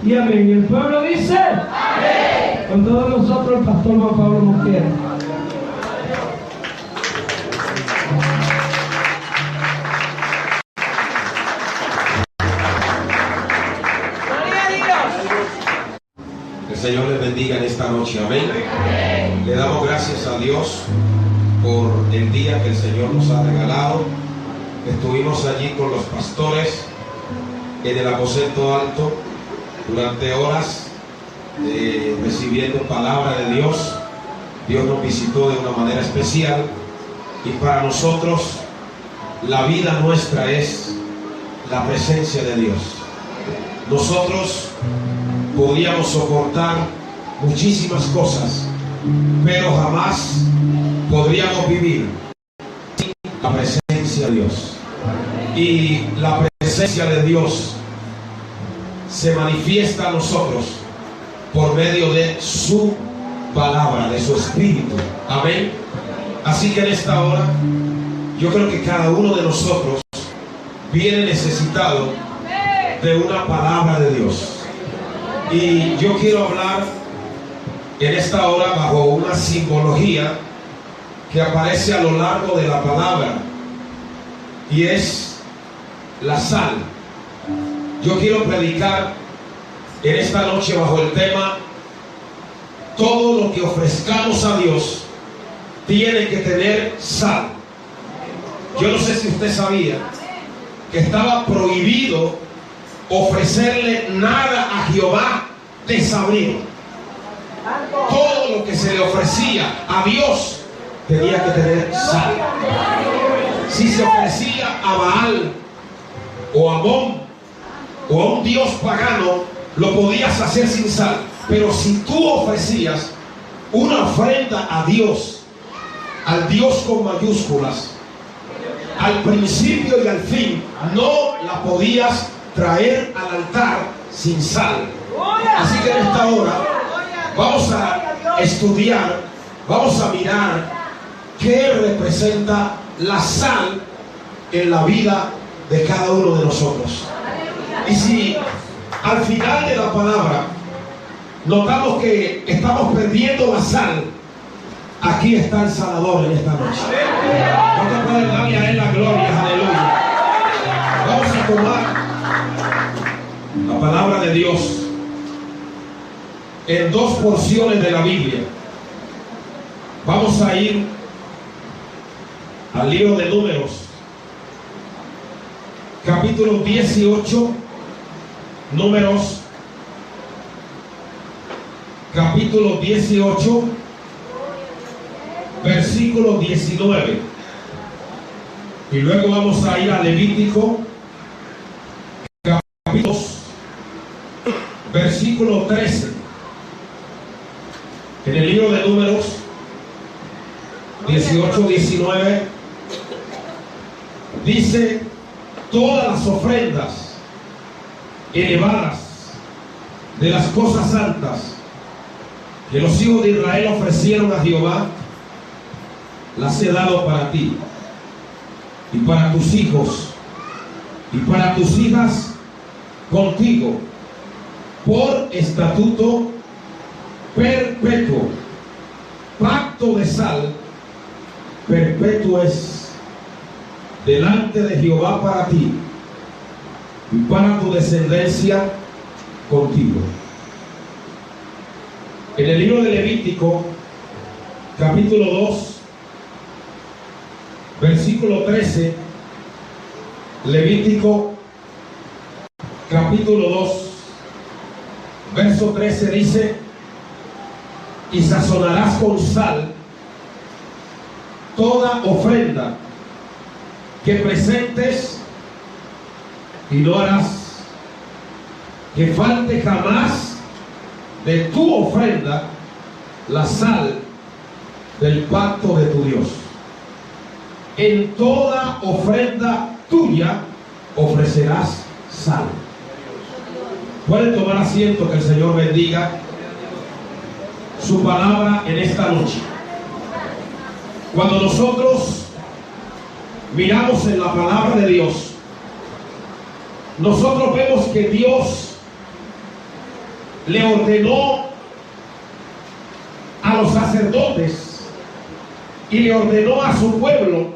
y amén. Y el pueblo dice amén. Con todos nosotros el pastor Juan Pablo Mosquera. El Señor les bendiga en esta noche, amén. Le damos gracias a Dios por el día que el Señor nos ha regalado. Estuvimos allí con los pastores en el aposento alto durante horas recibiendo palabra de Dios. Dios nos visitó de una manera especial, y para nosotros la vida nuestra es la presencia de Dios. Nosotros podríamos soportar muchísimas cosas, pero jamás podríamos vivir sin la presencia de Dios. Y la presencia de Dios se manifiesta a nosotros por medio de su palabra, de su espíritu. Amén. Así que en esta hora yo creo que cada uno de nosotros viene necesitado de una palabra de Dios. Y yo quiero hablar en esta hora bajo una simbología que aparece a lo largo de la palabra, y es la sal. Yo quiero predicar en esta noche bajo el tema: todo lo que ofrezcamos a Dios tiene que tener sal. Yo no sé si usted sabía que estaba prohibido ofrecerle nada a Jehová desabrido. Todo lo que se le ofrecía a Dios tenía que tener sal. Si se ofrecía a Baal o a Amón o a un dios pagano, lo podías hacer sin sal. Pero si tú ofrecías una ofrenda a Dios, al Dios con mayúsculas, al principio y al fin, no la podías traer al altar sin sal. Así que en esta hora vamos a estudiar, vamos a mirar qué representa la sal en la vida de cada uno de nosotros. Y si al final de la palabra notamos que estamos perdiendo la sal, aquí está el Salvador en esta noche. No te puedes darle a Él la gloria, aleluya. Vamos a tomar la palabra de Dios en dos porciones de la Biblia. Vamos a ir al libro de Números, capítulo 18. Números, capítulo 18, versículo 19. Y luego vamos a ir a Levítico, capítulo 2, versículo 13. En el libro de Números 18-19 dice: todas las ofrendas elevadas de las cosas santas que los hijos de Israel ofrecieron a Jehová, las he dado para ti y para tus hijos y para tus hijas contigo, por estatuto perpetuo. Pacto de sal perpetuo es delante de Jehová para ti y para tu descendencia contigo. En el libro de Levítico, capítulo 2, versículo 13, Levítico, capítulo 2, verso 13 dice: y sazonarás con sal toda ofrenda que presentes, y no harás que falte jamás de tu ofrenda la sal del pacto de tu Dios. En toda ofrenda tuya ofrecerás sal. Pueden tomar asiento, que el Señor bendiga su palabra en esta noche. Cuando nosotros miramos en la palabra de Dios, nosotros vemos que Dios le ordenó a los sacerdotes y le ordenó a su pueblo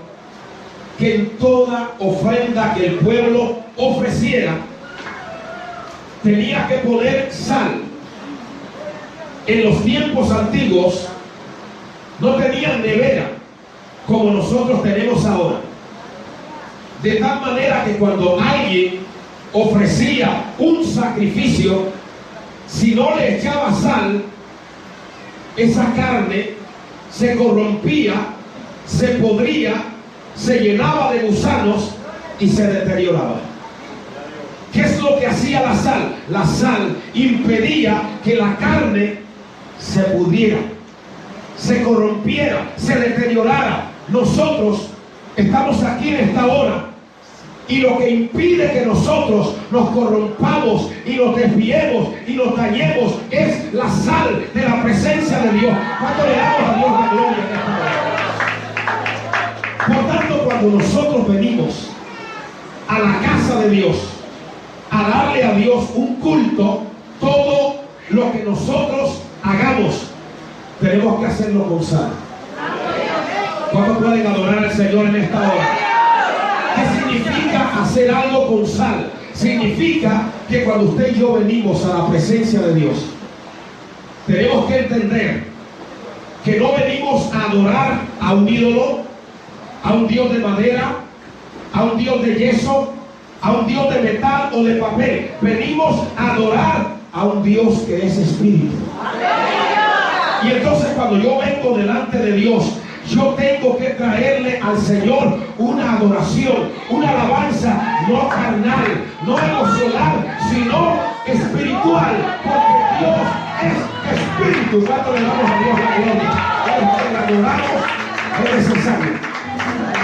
que en toda ofrenda que el pueblo ofreciera tenía que poner sal. En los tiempos antiguos no tenían nevera como nosotros tenemos ahora, de tal manera que cuando alguien ofrecía un sacrificio, si no le echaba sal, esa carne se corrompía, se podría, se llenaba de gusanos y se deterioraba. ¿Qué es lo que hacía la sal? La sal impedía que la carne se pudriera, se corrompiera, se deteriorara. Nosotros estamos aquí en esta hora y lo que impide que nosotros nos corrompamos y nos desviemos y nos dañemos es la sal de la presencia de Dios. ¿Cuánto le damos a Dios la gloria en esta hora? Por tanto, cuando nosotros venimos a la casa de Dios a darle a Dios un culto, todo lo que nosotros hagamos tenemos que hacerlo con sal. ¿Cuántos pueden adorar al Señor en esta hora? ¿Qué significa hacer algo con sal? Significa que cuando usted y yo venimos a la presencia de Dios, tenemos que entender que no venimos a adorar a un ídolo, a un Dios de madera, a un Dios de yeso, a un Dios de metal o de papel. Venimos a adorar a un Dios que es espíritu. Y entonces cuando yo vengo delante de Dios, yo tengo que traerle al Señor una adoración, una alabanza no carnal, no emocional, sino espiritual, porque Dios es espíritu. ¿Cuánto le damos a Dios la gloria? Cuando le adoramos es necesario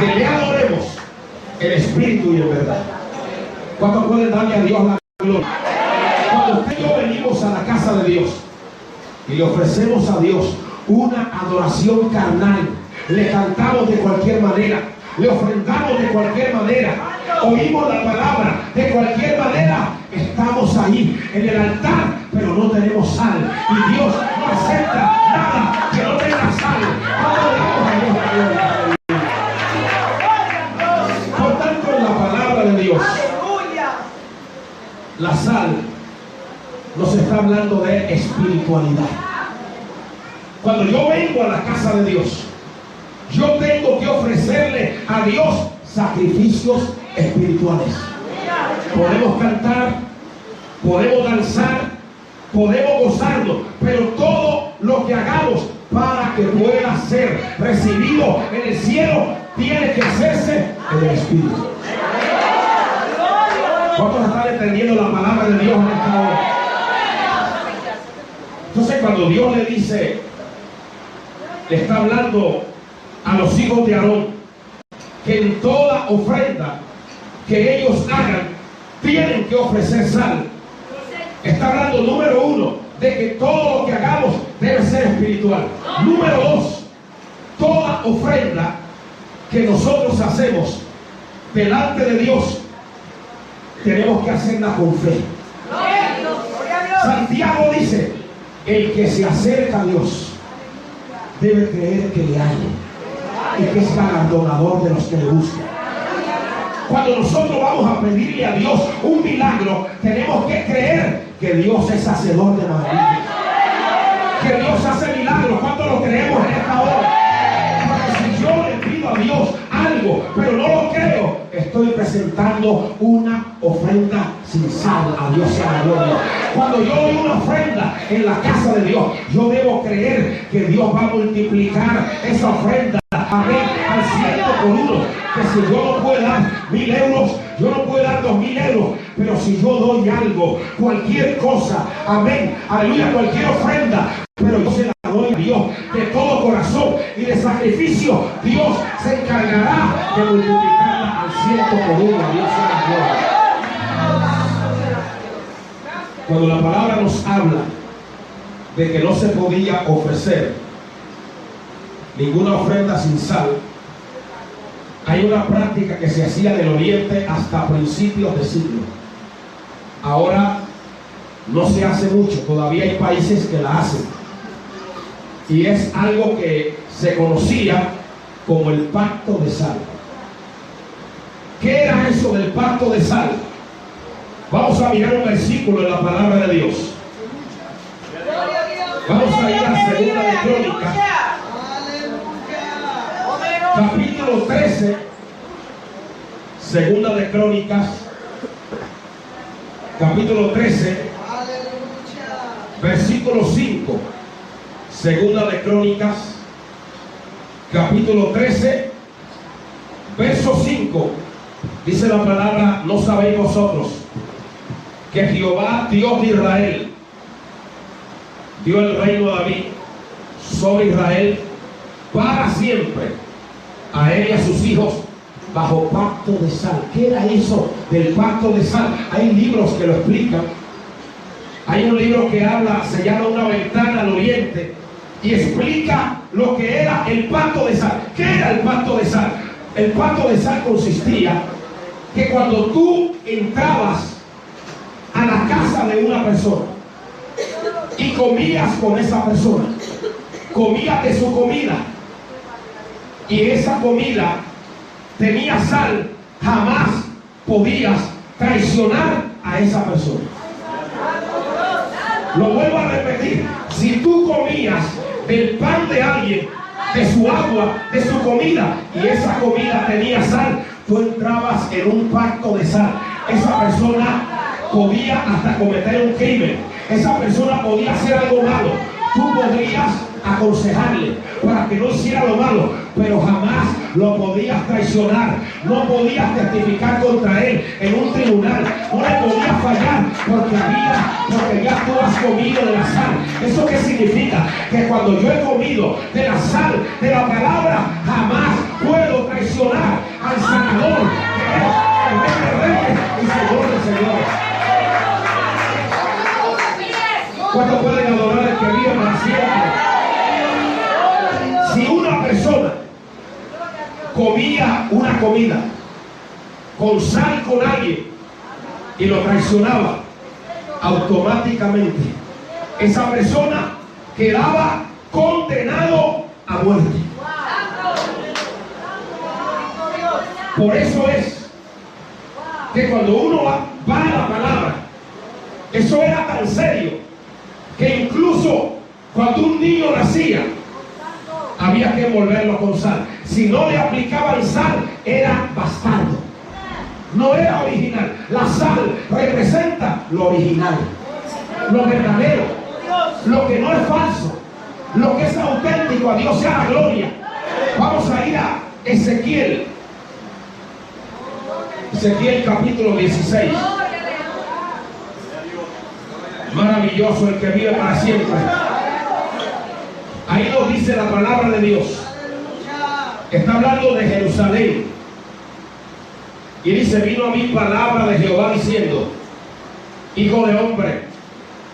que le adoremos en espíritu y en verdad. ¿Cuánto pueden darle a Dios la gloria? Cuando usted y yo venimos a la casa de Dios y le ofrecemos a Dios una adoración carnal, le cantamos de cualquier manera, le ofrendamos de cualquier manera, oímos la palabra de cualquier manera, estamos ahí en el altar, pero no tenemos sal, y Dios no acepta nada que no tenga sal. ¿Cuándo le damos a Dios la gloria? Por tanto, en la palabra de Dios, la sal nos está hablando de espiritualidad. Cuando yo vengo a la casa de Dios, yo tengo que ofrecerle a Dios sacrificios espirituales. Podemos cantar, podemos danzar, podemos gozarnos, pero todo lo que hagamos para que pueda ser recibido en el cielo tiene que hacerse en el Espíritu. ¿Cuántos están entendiendo la palabra de Dios en esta hora? Entonces cuando Dios le dice, le está hablando a los hijos de Aarón, que en toda ofrenda que ellos hagan tienen que ofrecer sal. Está hablando, número uno, de que todo lo que hagamos debe ser espiritual. Número dos, toda ofrenda que nosotros hacemos delante de Dios tenemos que hacerla con fe. Santiago dice, el que se acerca a Dios debe creer que le hay y que es galardonador de los que le buscan. Cuando nosotros vamos a pedirle a Dios un milagro, tenemos que creer que Dios es hacedor de maravillas, que Dios hace milagros. ¿Cuánto lo creemos en esta hora? Porque si yo le pido a Dios algo, pero no lo creo, estoy presentando una ofrenda sin sal. A Dios sea la gloria. Cuando yo doy una ofrenda en la casa de Dios, yo debo creer que Dios va a multiplicar esa ofrenda, amén, al 100 por 1. Que si yo no puedo dar 1000 euros, yo no puedo dar 2000 euros, pero si yo doy algo, cualquier cosa, amén, aleluya, cualquier ofrenda, pero yo se la doy a Dios de todo corazón y de sacrificio, Dios se encargará de multiplicarla al 100 por 1. A Dios sea la gloria. Cuando la palabra nos habla de que no se podía ofrecer ninguna ofrenda sin sal, hay una práctica que se hacía del oriente hasta principios de siglo. Ahora no se hace mucho, todavía hay países que la hacen. Y es algo que se conocía como el pacto de sal. ¿Qué era eso del pacto de sal? Vamos a mirar un versículo en la palabra de Dios. Vamos a ir a Segunda de Crónicas, capítulo 13. Segunda de Crónicas, capítulo 13, versículo 5. Segunda de Crónicas, capítulo 13, verso 5. Dice la palabra: ¿no sabéis vosotros que Jehová, Dios de Israel, dio el reino a David sobre Israel para siempre, a él y a sus hijos, bajo pacto de sal? ¿Qué era eso del pacto de sal? Hay libros que lo explican. Hay un libro que habla, se llama Una ventana al oriente, y explica lo que era el pacto de sal. ¿Qué era el pacto de sal? El pacto de sal consistía que cuando tú entrabas a la casa de una persona y comías con esa persona, comías de su comida, y esa comida tenía sal, jamás podías traicionar a esa persona. Lo vuelvo a repetir: si tú comías del pan de alguien, de su agua, de su comida, y esa comida tenía sal, tú entrabas en un pacto de sal. Esa persona podía hasta cometer un crimen, esa persona podía hacer algo malo. Tú podrías aconsejarle para que no hiciera lo malo, pero jamás lo podías traicionar. No podías testificar contra él en un tribunal, no le podías fallar, porque ya tú has comido de la sal. ¿Eso qué significa? Que cuando yo he comido de la sal de la palabra, jamás puedo traicionar al sanador, que es el Rey de Reyes y Señor de Señores. ¿Cuántos pueden adorar al que vive para siempre? Si una persona comía una comida con sal con alguien y lo traicionaba, automáticamente esa persona quedaba condenado a muerte. Por eso es que cuando uno va a la palabra, eso era tan serio que incluso cuando un niño nacía, había que envolverlo con sal. Si no le aplicaban sal, era bastardo, no era original. La sal representa lo original, lo verdadero, lo que no es falso, lo que es auténtico. A Dios sea la gloria. Vamos a ir a Ezequiel capítulo 16. Maravilloso el que vive para siempre. Ahí nos dice la palabra de Dios. Está hablando de Jerusalén. Y dice: vino a mí palabra de Jehová diciendo: hijo de hombre,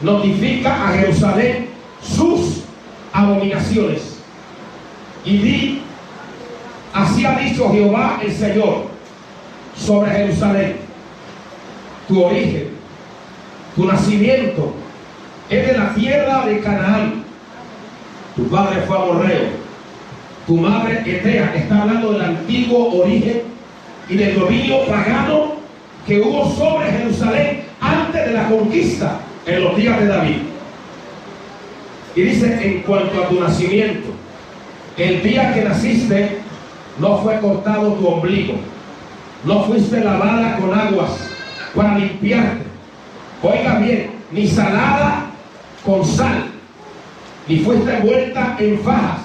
notifica a Jerusalén sus abominaciones. Y di: así ha dicho Jehová el Señor sobre Jerusalén: tu origen, tu nacimiento es de la tierra de Canaán. Tu padre fue amorreo, tu madre etea. Está hablando del antiguo origen y del dominio pagano que hubo sobre Jerusalén antes de la conquista, en los días de David. Y dice: en cuanto a tu nacimiento, el día que naciste no fue cortado tu ombligo, no fuiste lavada con aguas para limpiarte, oiga bien, ni salada con sal, ni fuiste envuelta en fajas.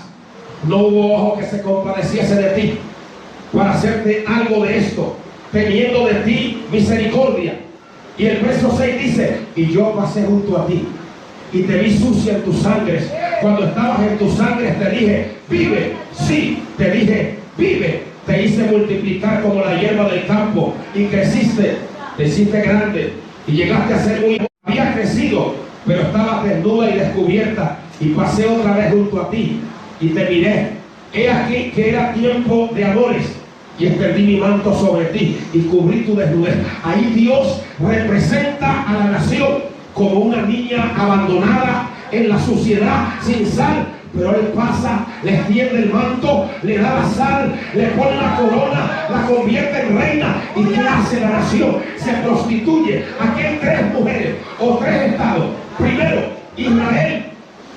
No hubo ojo que se compadeciese de ti para hacerte algo de esto, teniendo de ti misericordia. Y el verso 6 dice: y yo pasé junto a ti y te vi sucia en tus sangres. Cuando estabas en tus sangres te dije: vive. Sí, te dije: vive. Te hice multiplicar como la hierba del campo y creciste, te hiciste grande y llegaste a ser muy... Habías crecido, pero estabas desnuda y descubierta, y pasé otra vez junto a ti y te miré. He aquí que era tiempo de amores, y extendí mi manto sobre ti y cubrí tu desnudez. Ahí Dios representa a la nación como una niña abandonada en la suciedad, sin sal. Pero él pasa, le extiende el manto, le da la sal, le pone la corona, la convierte en reina. ¿Y qué hace la nación? Se prostituye. Aquí hay tres mujeres o tres estados. Primero, Israel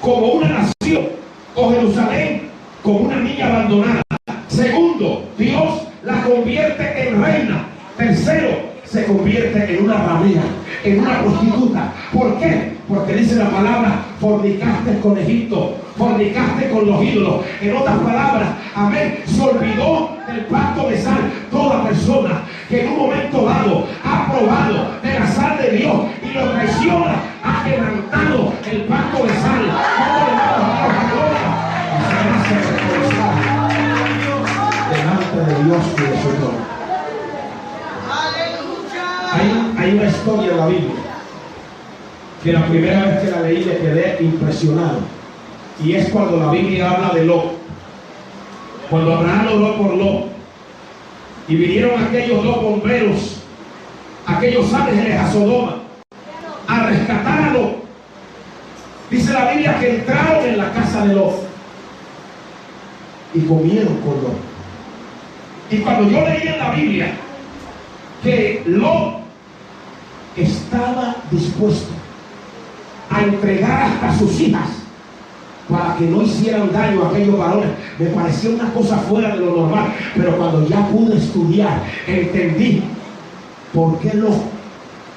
como una nación, o Jerusalén como una niña abandonada. Segundo, Dios la convierte en reina. Tercero, se convierte en una ramera, en una prostituta. ¿Por qué? Porque dice la palabra: fornicaste con Egipto, fornicaste con los ídolos. En otras palabras, amén, se olvidó del pacto de sal. Toda persona que en un momento dado ha probado de la sal de Dios y lo traiciona, ha quebrantado el pacto de sal. ¿Cómo le damos a Dios la gloria? Y se hace reconocer delante de Dios y de su gloria. Hay una historia en la Biblia que la primera vez que la leí me quedé impresionado, y es cuando la Biblia habla de Lot. Cuando Abraham oró por Lot y vinieron aquellos dos bomberos, aquellos ángeles a Sodoma a rescatar a Lot. Dice la Biblia que entraron en la casa de Lot y comieron con Lot. Y cuando yo leí en la Biblia que Lot estaba dispuesto a entregar hasta sus hijas para que no hicieran daño a aquellos varones, me parecía una cosa fuera de lo normal. Pero cuando ya pude estudiar, entendí por qué Lot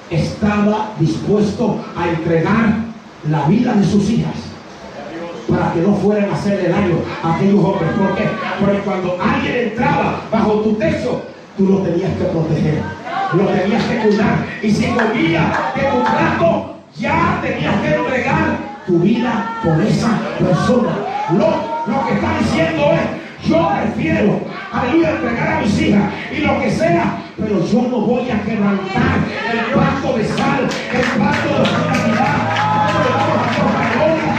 estaba dispuesto a entregar la vida de sus hijas para que no fueran a hacerle daño a aquellos hombres. ¿Por qué? Porque cuando alguien entraba bajo tu techo, tú lo tenías que proteger, lo tenías que cuidar, y si comía de tu plato, ya tenías que entregar tu vida por esa persona. Lo que está diciendo es: yo prefiero, aleluya, entregar a mis hijas y lo que sea, pero yo no voy a quebrantar el pacto de sal, el pacto de hospitalidad. ¿Cómo le damos a Dios la gloria?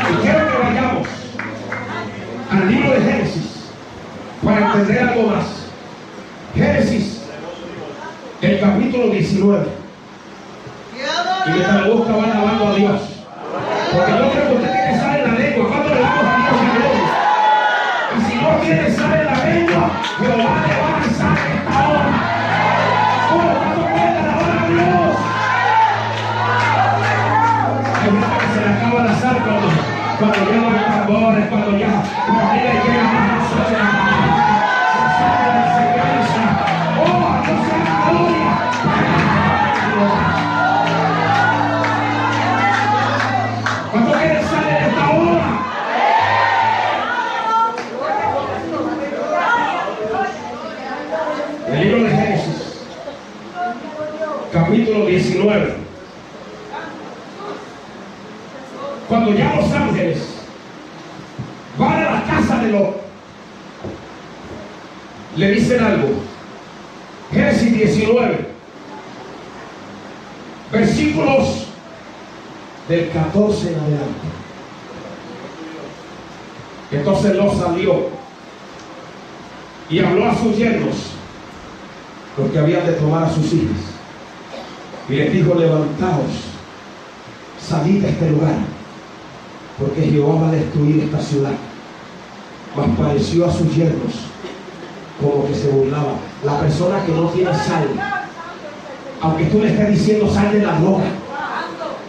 Y quiero que vayamos al libro de Génesis para entender algo más. Génesis, el capítulo 19. Y mientras lo busca, va alabando a Dios, porque yo creo que usted tiene sal en la lengua. ¿Cuándo le damos a Dios la gloria? Y si no tiene sal en la lengua, Jehová le va a rezar en esta hora. ¿Cuándo puede alabar a Dios? Hay gente que se le acaba la sal cuando ya no hay tambores, cuando ya la vida llega más a nosotros. ¿Cuánto quieren salir en esta hora? El libro de Génesis, capítulo 19. Cuando ya los ángeles van a la casa de Lot, le dicen algo. Génesis 19, versículos del 14 en adelante. Entonces Lot salió y habló a sus yernos, los que habían de tomar a sus hijas, y les dijo: levantaos, salid de este lugar, porque Jehová va a destruir esta ciudad. Mas pareció a sus yernos como que se burlaba. La persona que no tiene sal, aunque tú le estés diciendo sal de la droga,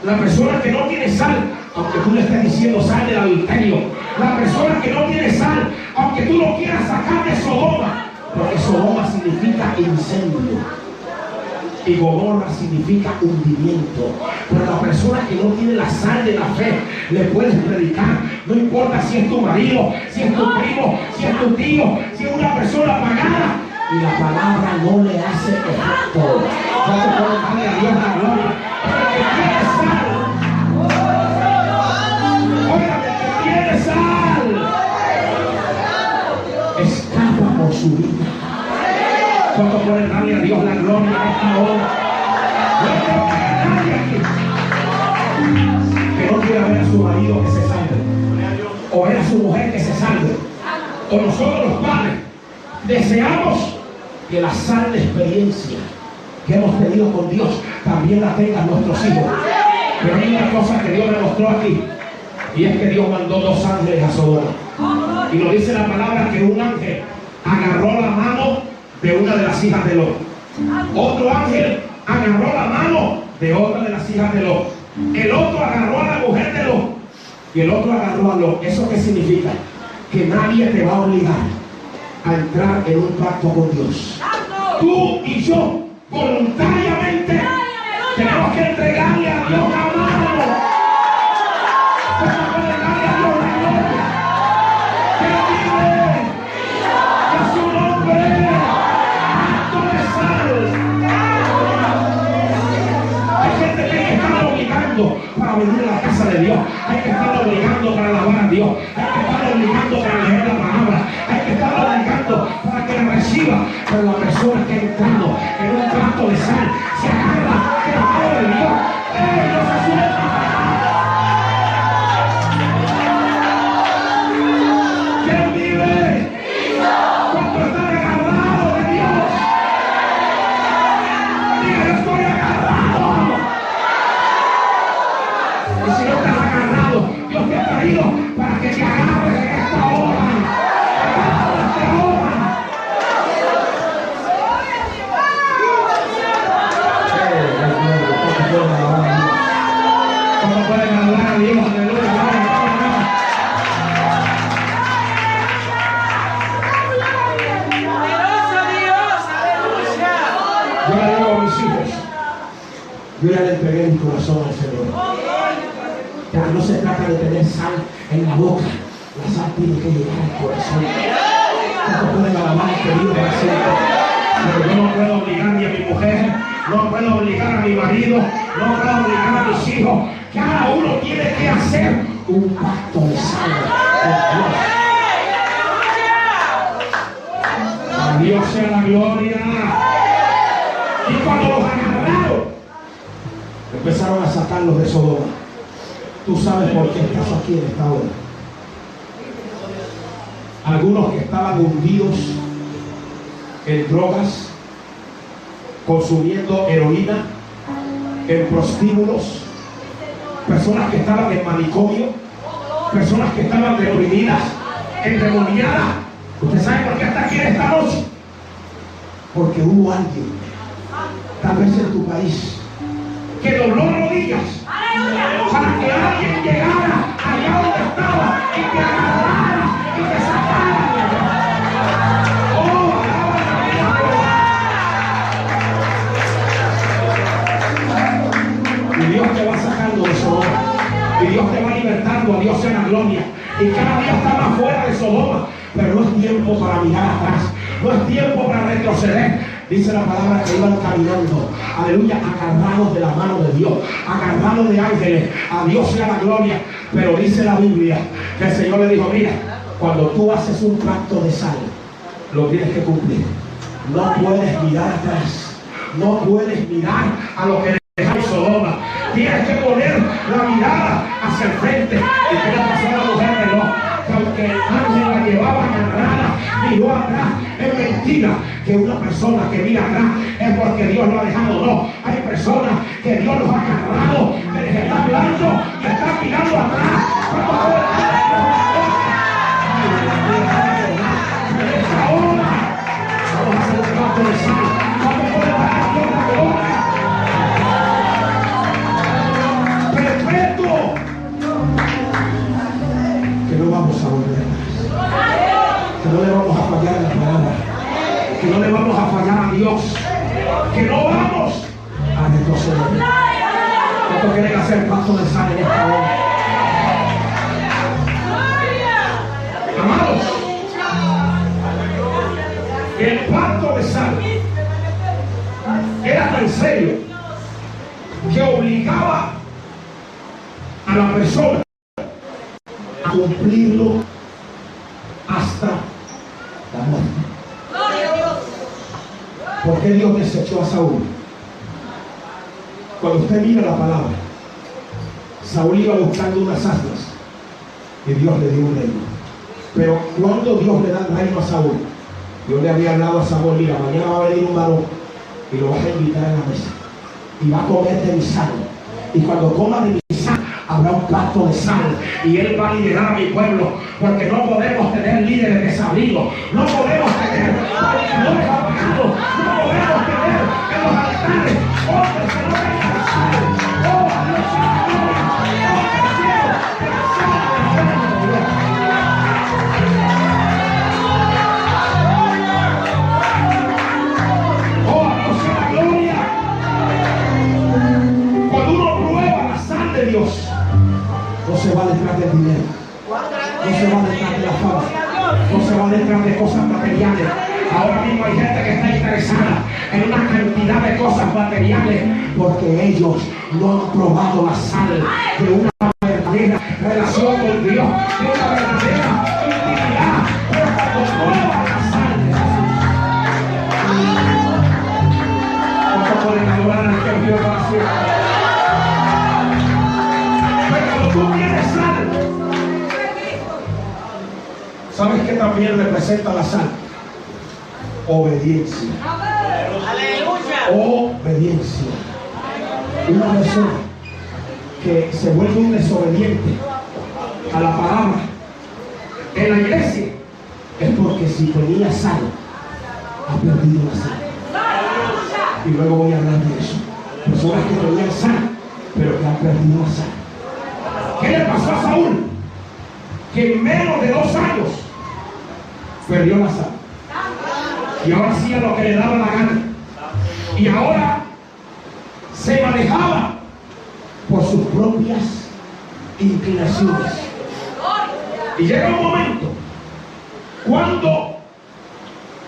la persona que no tiene sal, aunque tú le estés diciendo sal del adulterio, la persona que no tiene sal, aunque tú lo quieras sacar de Sodoma, porque Sodoma significa incendio y Gomorra significa hundimiento. Pero la persona que no tiene la sal de la fe, le puedes predicar, no importa si es tu marido, si es tu primo, si es tu tío, si es una persona pagada, y la palabra no le hace efecto. ¿Cuánto pueden darle a Dios la gloria? Pero el que tiene sal, oiga, el que tiene sal, escapa por su vida. ¿Cuánto pueden darle a Dios la gloria en esta hora? No creo que haya nadie aquí que no quiera ver a su marido que se salve, o ver a su mujer que se salve, o nosotros los padres deseamos que la sana experiencia que hemos tenido con Dios también la tengan nuestros hijos. Pero hay una cosa que Dios me mostró aquí, y es que Dios mandó 2 ángeles a Sodoma. Y nos dice la palabra que un ángel agarró la mano de una de las hijas de Lot. Otro ángel agarró la mano de otra de las hijas de Lot. El otro agarró a la mujer de Lot. Y el otro agarró a Lot. ¿Eso qué significa? Que nadie te va a obligar a entrar en un pacto con Dios. Tú y yo voluntariamente tenemos que entregarle a Dios la mano. Tenemos que entregarle a Dios la gloria. Que vive a su nombre. Acto de sal. Hay gente que está obligando para venir a la casa de Dios. Hay que estar obligando para alabar a Dios. Hay que estar obligando para leer la palabra. Hay que estar obligando para que la reciba. Pero la persona que ha entrado en un trato de sal se agarra de la mano de Dios. No se suelta. ¿Quién vive? ¿Cuánto están agarrados de Dios? Diga, yo estoy agarrado. Y si no estás agarrado, Dios te ha traído para que te agarres en esta hora. Agárrate ahora. ¿Cómo pueden hablar a Dios? Aleluya. Yo le digo a mis hijos, yo ya le entregué mi corazón al Señor. Porque no se trata de tener sal en la boca, la sal tiene que llegar al corazón. ¿Cómo pueden alabar a querido para siempre? Pero yo no puedo obligar ni a mi mujer, no puedo obligar a mi marido, no puedo obligar a mis hijos. Cada uno tiene que hacer un pacto de sangre con Dios. A Dios sea la gloria. Y cuando los agarraron, empezaron a sacarlos de Sodoma. Tú sabes por qué estás aquí en esta hora. Algunos que estaban hundidos en drogas, consumiendo heroína, en prostíbulos, personas que estaban en manicomio, personas que estaban deprimidas, endemoniadas. ¿Usted sabe por qué está aquí en esta noche? Porque hubo alguien, tal vez en tu país, que dobló rodillas para que alguien llegara allá donde estaba y te agarrara y te sacara. Oh, y Dios te va sacando de Sodoma, y Dios te va libertando. A Dios sea la gloria. Y cada día está más fuera de Sodoma, pero no es tiempo para mirar atrás, no es tiempo para retroceder. Dice la palabra que iban caminando, aleluya, agarrados de la mano de Dios, agarrados de ángeles. A Dios sea la gloria. Pero dice la Biblia que el Señor le dijo, mira, cuando tú haces un pacto de sal, lo tienes que cumplir. No puedes mirar atrás, no puedes mirar a lo que dejaron Sodoma. Tienes que poner la mirada hacia el frente. ¿Y qué le pasó a la mujer de Lot? Que aunque el ángel la llevaba agarrada, miró atrás. Es mentira que una persona que mira atrás es porque Dios lo ha dejado. No, hay personas que Dios los ha agarrado, que les está hablando y están mirando atrás. En esta hora vamos a hacer un pacto de sal. Vamos a poder dar a Dios la gloria. Perpetuo. Que no vamos a volver atrás. Que no le vamos a fallar a la palabra. Que no le vamos a fallar a Dios. Que no vamos a retroceder. ¿Cuántos quieren hacer pacto de sal en esta hora? Amados, el pacto de sal era tan serio que obligaba a la persona a cumplirlo hasta la muerte. ¿Por qué Dios desechó a Saúl? Cuando usted mira la palabra, Saúl iba buscando unas asnas y Dios le dio un reino. Pero cuando Dios le da el reino a Saúl, Yo le había hablado a Samuel, mira, mañana va a venir un varón y lo vas a invitar a la mesa y va a comer de mi sangre, y cuando coma de mi sangre habrá un pacto de sangre y él va a liderar a mi pueblo, porque no podemos tener líderes desabridos, no podemos tener predicadores apagados, no podemos tener en los altares hombres que no tengan sangre. Oh, Dios sea la gloria, oh, del cielo, que la sangre de Dios. Oh, Dios sea la gloria. Cuando uno prueba la sal de Dios, no se va detrás del dinero, no se va detrás de la fama, no se va detrás de cosas materiales. Ahora mismo hay gente que está interesada en una cantidad de cosas materiales porque ellos no han probado la sal de una verdadera relación con Dios, de una verdadera intimidad. Pero cuando prueban la sal de Jesús, ¿cómo pueden adorar al que vive para siempre? Tú tienes sal. ¿Sabes qué también representa la sal? Obediencia. Obediencia. Una persona que se vuelve un desobediente a la palabra en la iglesia es porque si tenía sal ha perdido la sal. Y luego voy a hablar de eso. Personas que tenían sal pero que han perdido la sal. ¿Qué le pasó a Saúl? Que en menos de 2 años perdió la sal. Y ahora hacía lo que le daba la gana. Y ahora se manejaba por sus propias inclinaciones. Y llega un momento cuando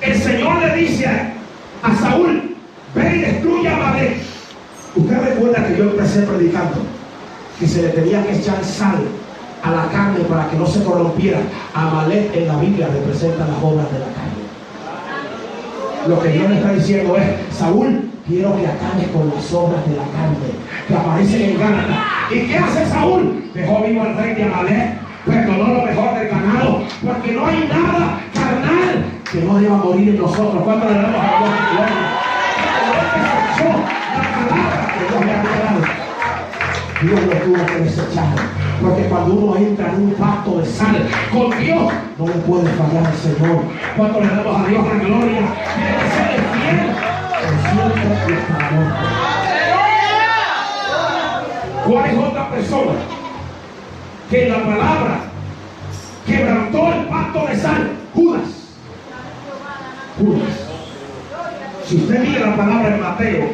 el Señor le dice a Saúl: ve y destruye a Amalek. Usted recuerda que yo empecé predicando que se le tenía que echar sal a la carne para que no se corrompiera. Amalek en la Biblia representa las obras de la carne. Lo que Dios le está diciendo es: Saúl, quiero que acabes con las obras de la carne que aparecen en Gálatas. ¿Y qué hace Saúl? Dejó vivo al rey de Amalek, perdonó lo mejor del ganado, porque no hay nada carnal que no deba morir en nosotros. ¿Cuándo le damos a Dios gloria? La palabra que Dios le había dado, Dios lo tuvo que desechar, porque cuando uno entra en un pacto de sal con Dios, no le puede fallar al Señor. Cuando le damos a Dios la gloria, tiene que ser fiel, siempre y hasta la muerte. ¿Cuál es otra persona que en la palabra quebrantó el pacto de sal? Judas. Judas. Si usted mira la palabra en Mateo,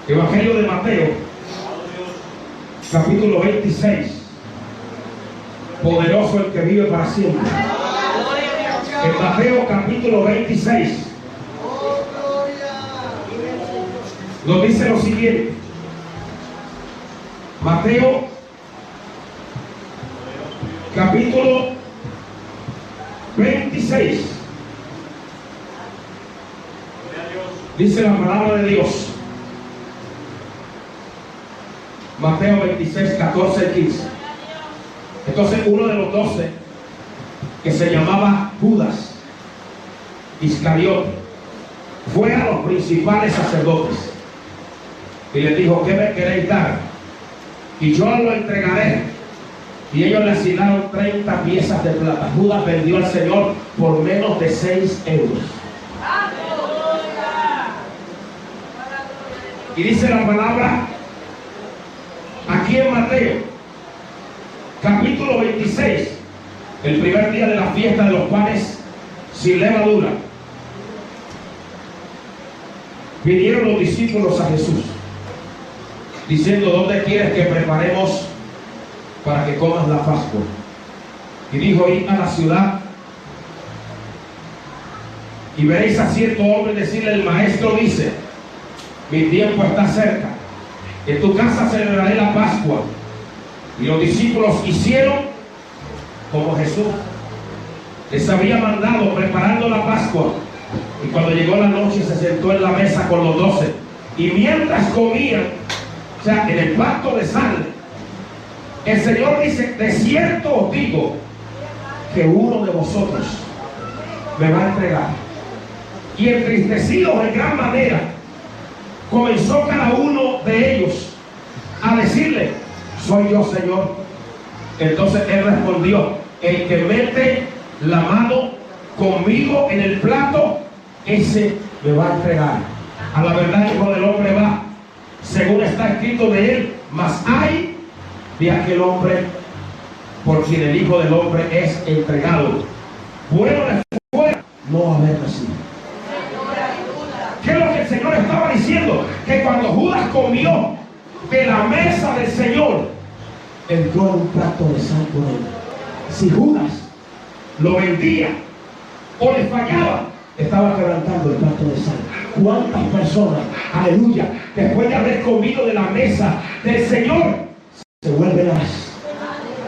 Evangelio de Mateo, capítulo 26, poderoso el que vive para siempre. En Mateo capítulo 26 nos dice lo siguiente. Mateo capítulo 26 dice la palabra de Dios. Mateo 26, 14 y 15. Entonces uno de los 12, que se llamaba Judas Iscariote, fue a los principales sacerdotes y les dijo: ¿qué me queréis dar? Y yo lo entregaré. Y ellos le asignaron 30 piezas de plata. Judas vendió al Señor por menos de 6 euros. Y dice la palabra aquí en Mateo capítulo 26, el primer día de la fiesta de los panes sin levadura, vinieron los discípulos a Jesús diciendo: ¿dónde quieres que preparemos para que comas la Pascua? Y dijo: id a la ciudad y veréis a cierto hombre y decirle: el maestro dice, mi tiempo está cerca, en tu casa celebraré la Pascua. Y los discípulos hicieron como Jesús les había mandado, preparando la Pascua. Y cuando llegó la noche, se sentó en la mesa con los 12. Y mientras comían, o sea, en el pacto de sal, el Señor dice: de cierto os digo que uno de vosotros me va a entregar. Y entristecidos en gran manera, comenzó cada uno de ellos a decirle: soy yo, Señor. Entonces él respondió: el que mete la mano conmigo en el plato, ese me va a entregar. A la verdad, el Hijo del Hombre va, según está escrito de él, mas hay de aquel hombre por quien el Hijo del Hombre es entregado. Bueno le fuera no haber nacido. ¿Qué es lo que el Señor estaba diciendo? Que cuando Judas comió de la mesa del Señor, entró en un plato de sal con él. Si Judas lo vendía o le fallaba, estaba quebrantando el plato de sal. ¿Cuántas personas, aleluya, después de haber comido de la mesa del Señor, se vuelven las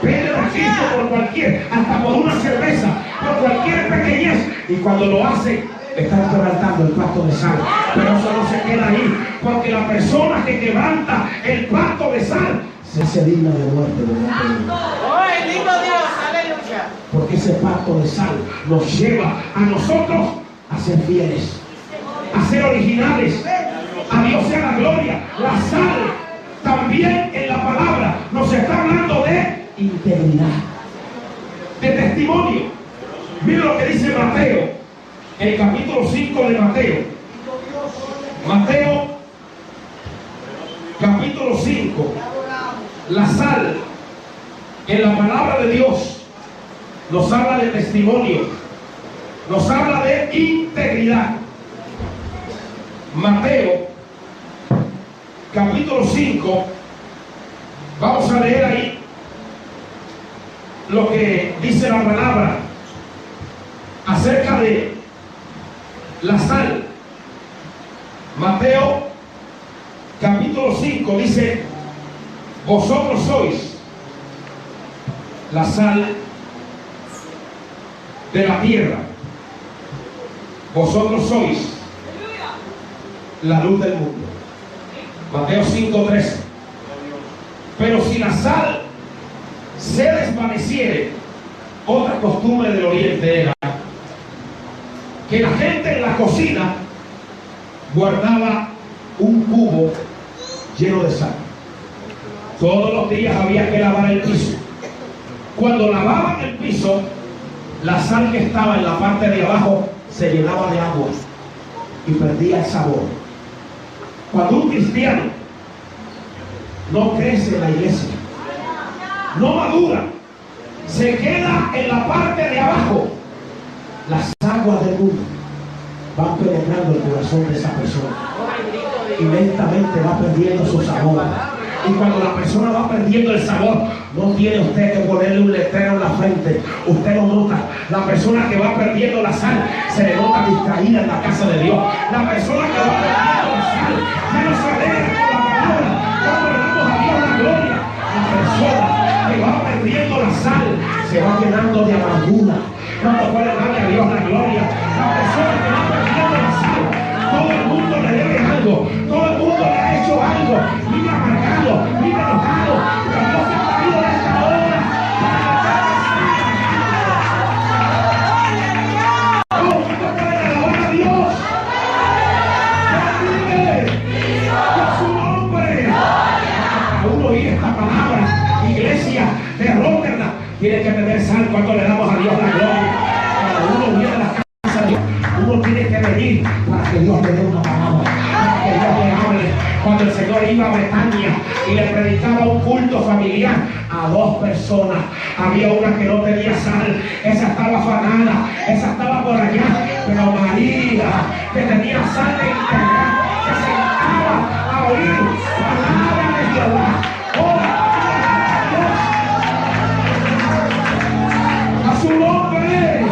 venden a Cristo por cualquier, hasta por una cerveza, por cualquier pequeñez, y cuando lo hacen, están quebrantando el plato de sal? Pero eso no se queda ahí, porque la persona que quebranta el plato de sal se hace digna de muerte. ¡Oh, el lindo Dios! ¡Aleluya! Porque ese pacto de sal nos lleva a nosotros a ser fieles, a ser originales. A Dios sea la gloria. La sal también en la palabra nos está hablando de integridad, de testimonio. Mira lo que dice Mateo, el capítulo 5 de Mateo. Mateo, capítulo 5. La sal en la palabra de Dios nos habla de testimonio, nos habla de integridad. Mateo, capítulo 5, vamos a leer ahí lo que dice la palabra acerca de la sal. Mateo, capítulo 5, dice: vosotros sois la sal de la tierra, vosotros sois la luz del mundo. Mateo 5:13. Pero si la sal se desvaneciere, otra costumbre del oriente era que la gente en la cocina guardaba un cubo lleno de sal. Todos los días había que lavar el piso. Cuando lavaban el piso, la sal que estaba en la parte de abajo se llenaba de agua y perdía el sabor. Cuando un cristiano no crece en la iglesia, no madura, se queda en la parte de abajo, las aguas del mundo van penetrando el corazón de esa persona y lentamente va perdiendo su sabor. Y cuando la persona va perdiendo el sabor, no tiene usted que ponerle un letrero en la frente. Usted lo nota. La persona que va perdiendo la sal se le nota distraída en la casa de Dios. La persona que va perdiendo la sal ya no se alegra con la palabra. Cuando le damos a Dios la gloria, la persona que va perdiendo la sal se va llenando de amargura. ¿Cuánto puede darle a Dios la gloria? La persona que va perdiendo la sal, todo el mundo le debe algo, todo el mundo le ha hecho algo, vive amargado, vive enojado, pero Dios se ha traído de esta hora para ¿cómo puede alabar a Dios? ¡Vive! ¡A su nombre! Para uno oír esta palabra, iglesia de Rotterdam, tiene que tener sal. Cuando le damos a Dios la gloria, cuando uno viene a la casa de Dios, uno tiene que venir para que Dios le dé una palabra, para que Dios le hable. Cuando el Señor iba a Betania y le predicaba un culto familiar a 2 personas, había una que no tenía sal, esa estaba afanada, esa estaba por allá, pero María, que tenía sal de integridad, se sentaba a oír palabra de Jehová. ¡A su nombre!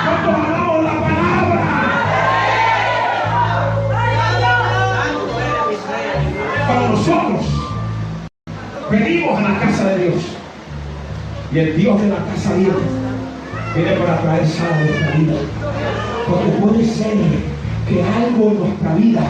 ¡Cuántos alabamos la palabra! Cuando nosotros venimos a la casa de Dios y el Dios de la casa viene para traer sal a nuestra vida, porque puede ser que algo en nuestra vida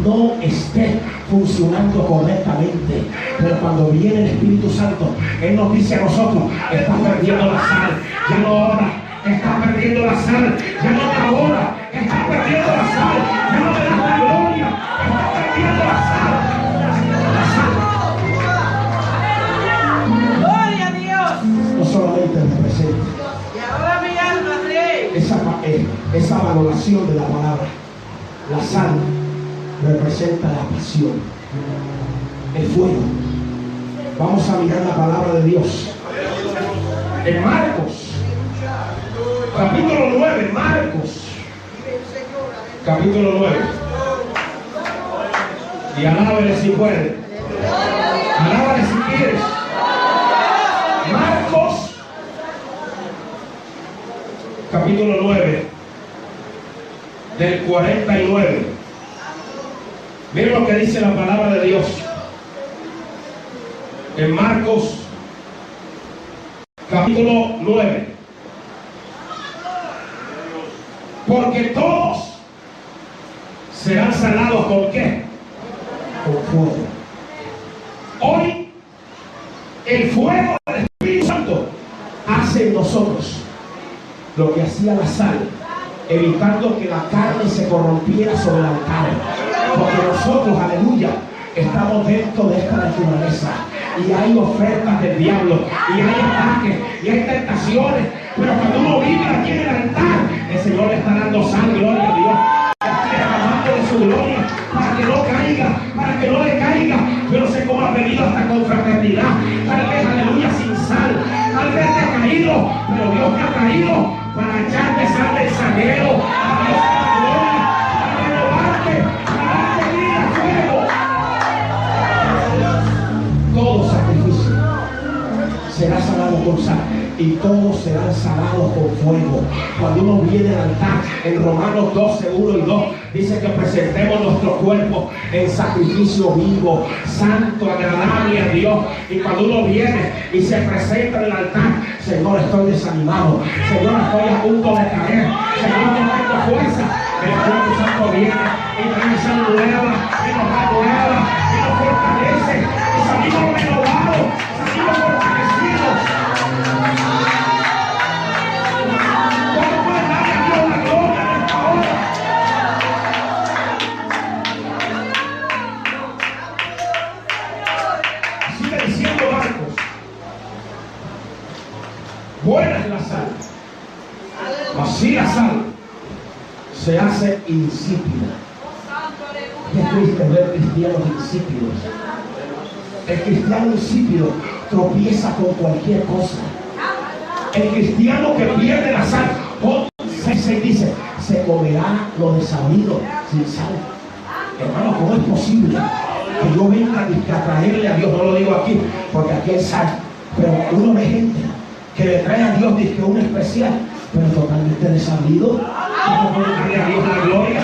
no esté funcionando correctamente, pero cuando viene el Espíritu Santo, Él nos dice a nosotros: estás perdiendo la sal, ya no obra Estás perdiendo la sal. Ya no te adora. Estás perdiendo la sal. Ya no te das la gloria. Estás perdiendo la sal. La sal. Gloria a Dios. No solamente representa Y ahora mi alma, Rey. esa valoración de la palabra. La sal representa la pasión, el fuego. Vamos a mirar la palabra de Dios en Marcos capítulo 9. Marcos capítulo 9. Y alábele si puede, alábale si quieres. Marcos capítulo 9 del 49. Miren lo que dice la palabra de Dios en Marcos capítulo 9. Porque todos serán salados ¿con qué? Con fuego. Hoy el fuego del Espíritu Santo hace en nosotros lo que hacía la sal, evitando que la carne se corrompiera sobre el altar. Porque nosotros, aleluya, estamos dentro de esta naturaleza y hay ofertas del diablo y hay ataques y hay tentaciones, pero cuando uno vive aquí en el altar, el Señor le está dando sal, gloria a Dios, está derramando de su gloria para que no caiga, para que no le caiga. Yo no sé cómo ha venido hasta confraternidad, tal vez, aleluya, sin sal, tal vez te ha caído, pero Dios te ha traído para echarte sal del zaguero, para Dios la gloria, para renovarte, para darte vida, fuego. Todo sacrificio será salado con sal y todos serán salados con fuego. Cuando uno viene al altar, en Romanos 12, 1 y 2 dice que presentemos nuestro cuerpo en sacrificio vivo, santo, agradable a Dios. Y cuando uno viene y se presenta en el altar, Señor, estoy desanimado, Señor, estoy a punto de caer, Señor, no tengo fuerza. El Espíritu Santo viene y trae sal nueva y nos renueva y nos fortalece y salimos renovados, salimos fortalecidos. ¿Cómo puede darle a Dios la gloria en esta hora? Sigue diciendo Marcos: buena es la sal, así la sal se hace insípida. Qué triste ver cristianos insípidos. El cristiano insípido tropieza con cualquier cosa. El cristiano que pierde la sal, se dice, se comerá lo desabrido sin sal. Hermano, ¿cómo es posible que yo venga a traerle a Dios? No lo digo aquí, porque aquí hay sal, pero uno ve gente que le trae a Dios dice un especial, pero totalmente desabrido. ¿Cómo puede darle a Dios la gloria?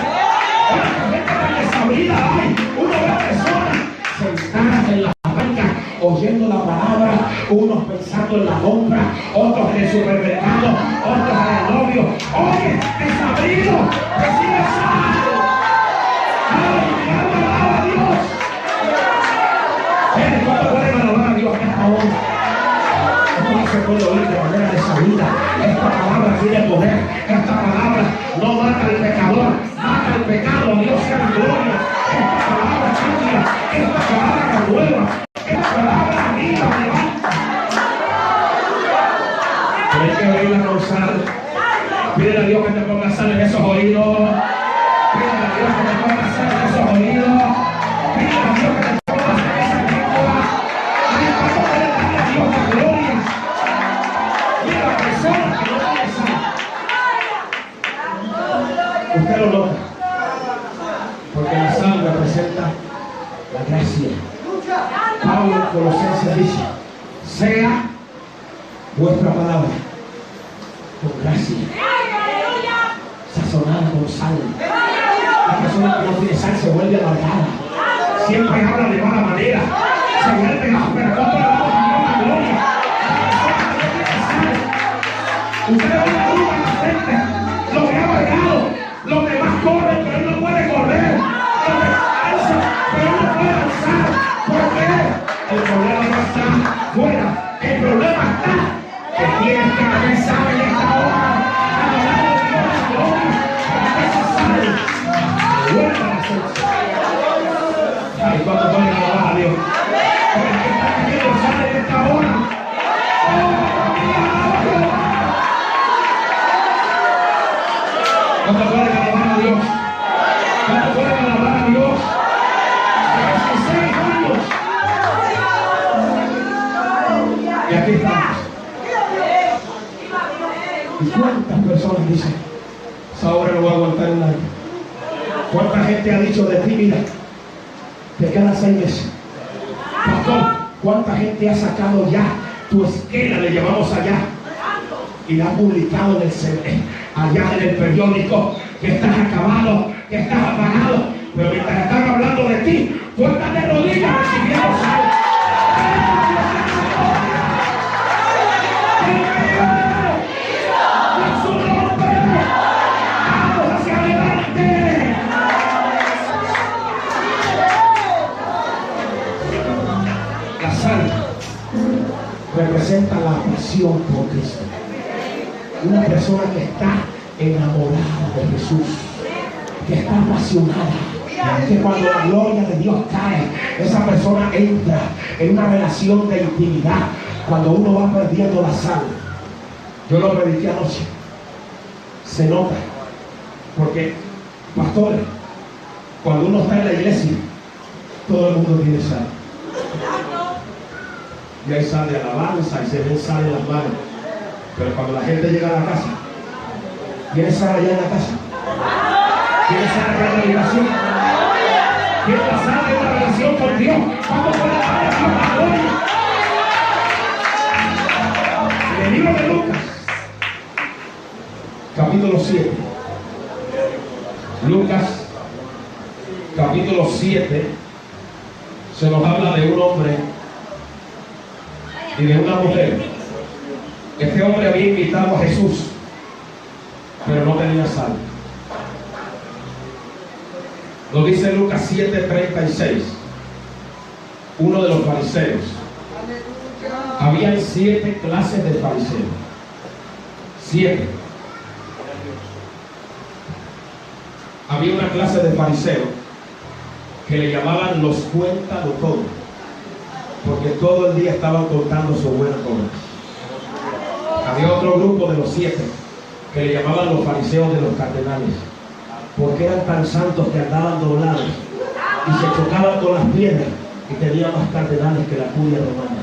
Oye, gente tan desabrida hay. Uno ve personas sentadas en la banca oyendo la palabra, unos pensando en la compra, otros en el supermercado, otros en el novio. Oye, desabrido, recibe sal. ¡Ay, mi alma alaba a Dios! ¿Cuánto pueden alabar a Dios en esta hora? Esto no se puede oír de manera desabida. Esta palabra tiene poder. Esta palabra no mata al pecador, mata al pecado. Dios sea la gloria. Esta palabra cambia. Esta palabra renueva. Esta palabra amiga, levanta. Pero hay que oírla con sal. Pídele a Dios que te ponga sal en esos oídos. Pídele a Dios que te ponga sal en esos oídos. Pídele a Dios que te ponga sal en esa lengua. Ay, ¿cuánto puede darle a Dios la gloria? Mira la persona que no tiene sal. Usted lo nota, porque la sal representa la gracia. Pablo en Colosenses dice: sea vuestra palabra con gracia, sazonada con sal. La persona que no tiene sal se vuelve amargada, siempre habla de mala manera, se vuelve áspera. ¿Cuánto le damos a Dios la gloria? Usted ve una uva en la frente, lo ve amargado. Los demás corren, pero él no puede correr. Los demás alzan, pero él no puede alzar. ¿Por qué? El problema no está fuera. El problema está que tienes que tener sal en esta hora. Ay, cuando pueden alabar a Dios. El que está cayendo sale de esta hora. ¿Cuánto pueden alabar a Dios? ¿Cuánto pueden alabar a Dios? 16 años. Y aquí estamos. ¿Y cuántas personas dicen, esa obra no va a aguantar un año? ¿Cuánta gente ha dicho de ti, mira, te quedan 6 meses? Pastor, ¿cuánta gente ha sacado ya tu esquela, le llamamos allá, y la ha publicado allá en el periódico, que estás acabado, que estás apagado? Pero mientras están hablando de ti, tú estás de rodillas recibiendo salud. Representa la pasión por Cristo. Una persona que está enamorada de Jesús, que está apasionada, que cuando la gloria de Dios cae, esa persona entra en una relación de intimidad. Cuando uno va perdiendo la sal, yo lo prediqué anoche, se nota, porque pastores, cuando uno está en la iglesia, todo el mundo tiene sal. Y hay sal de alabanza y se ven sal en las manos. Pero cuando la gente llega a la casa, ¿tiene sal allá en la casa? ¿Tiene sal allá en la relación? ¿Tiene la sal de una relación con Dios? ¿Cuándo puede dar a Dios la gloria? En el libro de Lucas, capítulo 7. Lucas, capítulo 7, se nos habla de un hombre y de una mujer. Este hombre había invitado a Jesús, pero no tenía sal. Lo dice Lucas 7:36. Uno de los fariseos. Habían 7 clases de fariseos. 7. Había una clase de fariseos que le llamaban los cuéntalo todo, porque todo el día estaban contando su buena obra. Había otro grupo de los 7 que le llamaban los fariseos de los cardenales, porque eran tan santos que andaban doblados y se chocaban con las piedras y tenían más cardenales que la curia romana.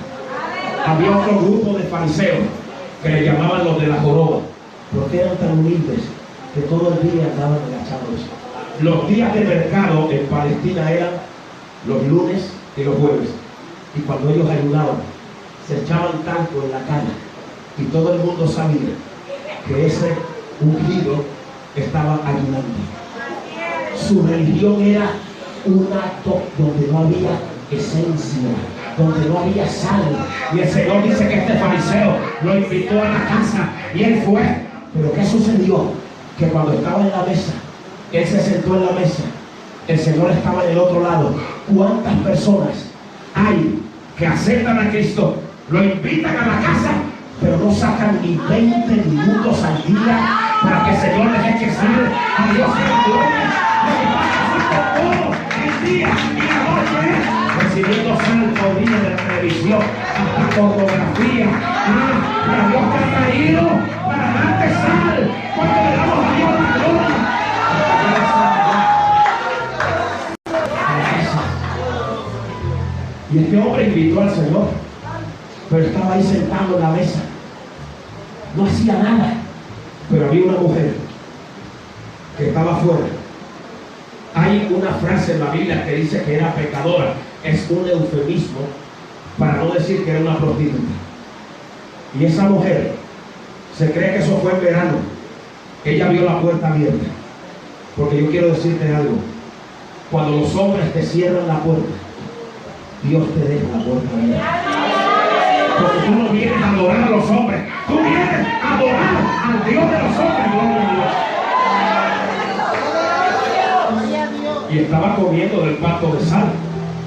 Había otro grupo de fariseos que le llamaban los de la joroba, porque eran tan humildes que todo el día andaban agachados. Los días de mercado en Palestina eran los lunes y los jueves. Y cuando ellos ayudaban, se echaban talco en la cara. Y todo el mundo sabía que ese ungido estaba ayudando. Su religión era un acto donde no había esencia, donde no había sal. Y el Señor dice que este fariseo lo invitó a la casa y él fue. Pero ¿qué sucedió? Que cuando estaba en la mesa, él se sentó en la mesa, el Señor estaba en el otro lado. ¿Cuántas personas hay que aceptan a Cristo, lo invitan a la casa, pero no sacan ni 20 minutos al día para que el Señor les eche sal a Dios en la gloria? Lo que pasa todo el día y la noche recibiendo sal por día de la televisión, hasta pornografía. Pero Dios te ha traído para darte sal cuando le damos a Dios la gloria. Y este hombre invitó al Señor, pero estaba ahí sentado en la mesa, no hacía nada. Pero había una mujer que estaba afuera. Hay una frase en la Biblia que dice que era pecadora. Es un eufemismo para no decir que era una prostituta. Y esa mujer, se cree que eso fue en verano, ella vio la puerta abierta. Porque yo quiero decirte algo: cuando los hombres te cierran la puerta, Dios te deja la puerta abierta. Porque tú no vienes a adorar a los hombres, tú vienes a adorar al Dios de los hombres. Gloria a Dios. Y estaba comiendo del plato de sal,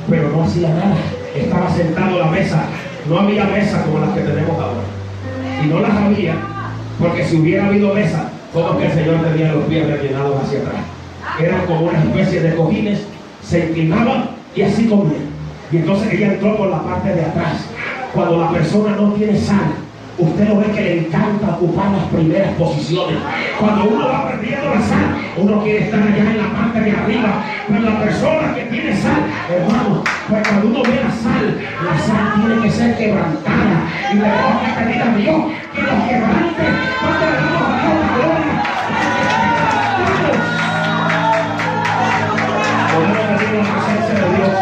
pero no hacía nada. Estaba sentado a la mesa. No había mesa como las que tenemos ahora. Y no las había, porque si hubiera habido mesa, todo que el Señor tenía los pies rellenados hacia atrás. Eran como una especie de cojines, se inclinaban Y así comía. Y entonces ella entró por la parte de atrás. Cuando la persona no tiene sal, usted lo ve que le encanta ocupar las primeras posiciones. Cuando uno va perdiendo la sal, uno quiere estar allá en la parte de arriba. Pero la persona que tiene sal, hermano, pues cuando uno ve la sal tiene que ser quebrantada. Y tenemos que pedir a Dios que nos quebrante. Cuando le damos a Dios la gloria, podemos pedir la presencia de Dios.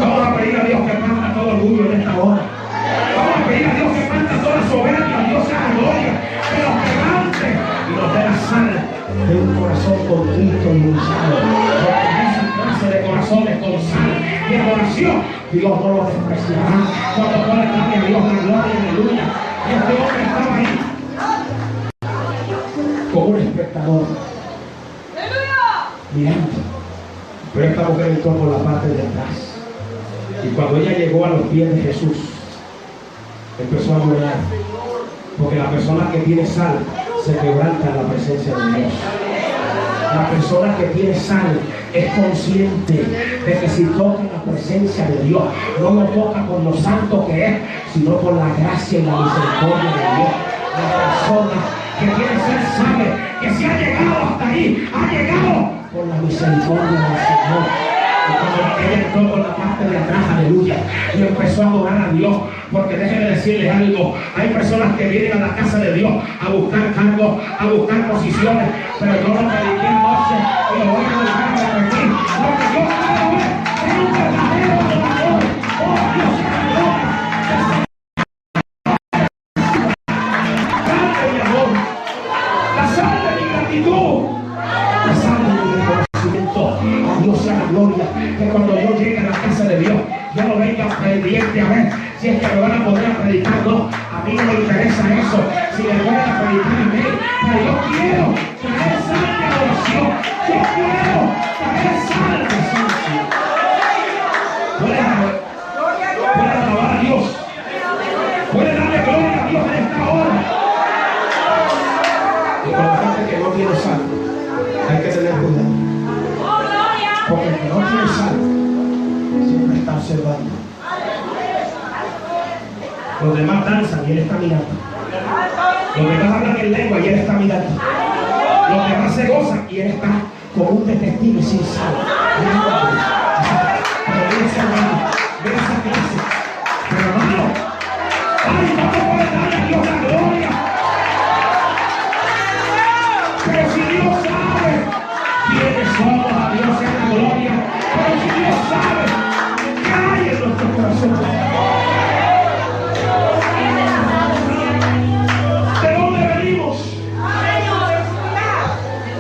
Vamos a pedir a Dios que manda todo orgullo en esta hora. Vamos a pedir a Dios que manda toda soberbia. Dios sea gloria, que nos quebrante y nos dé la sal de un corazón contrito y humillado. Porque esa clase de corazones con sal y adoración, Dios no lo despreciará. Cuando puede darle a Dios la gloria, aleluya. Y este hombre estaba ahí como un espectador, mirando. Pero esta mujer entró por la parte de atrás. Y cuando ella llegó a los pies de Jesús, empezó a llorar. Porque la persona que tiene sal se quebranta en la presencia de Dios. La persona que tiene sal es consciente de que si toca la presencia de Dios, no lo toca por lo santo que es, sino por la gracia y la misericordia de Dios. La persona que tiene sal sabe que si ha llegado hasta ahí, ha llegado por la misericordia del Señor. Y cuando ella entró por la parte de atrás, aleluya, y empezó a adorar a Dios, porque déjenme decirles algo, hay personas que vienen a la casa de Dios a buscar cargos, a buscar posiciones, pero yo lo prediqué anoche y lo voy a volver a repetir. Lo que yo quiero ver es un verdadero adorador. Oh Dios, grande mi amor, la sal de mi gratitud, la sal de mi reconocimiento. A Dios sea la gloria, que cuando yo llegue a la casa de Dios, yo no venga pendiente a ver si es que me van a poder predicar. No, a mí no me interesa eso, si me pueden predicar a mí, pero yo quiero traer sal de adoración, yo quiero traer sal de sanción. Pueden alabar a Dios, pueden darle gloria a Dios en esta hora. Y con la gente que no tiene sal, hay que tener cuidado, porque el que no tiene sal siempre está observando. Los demás danzan y él está mirando. Los demás hablan en lengua y él está mirando. Los demás se gozan y él está como un detective sin sal. Pero mira ese hermano, mira esa clase. Pero hermano, ay, no te puedes darle a Dios la gloria. Pero si Dios sabe quiénes somos, a Dios es la gloria. Pero si Dios sabe qué hay en nuestro corazón.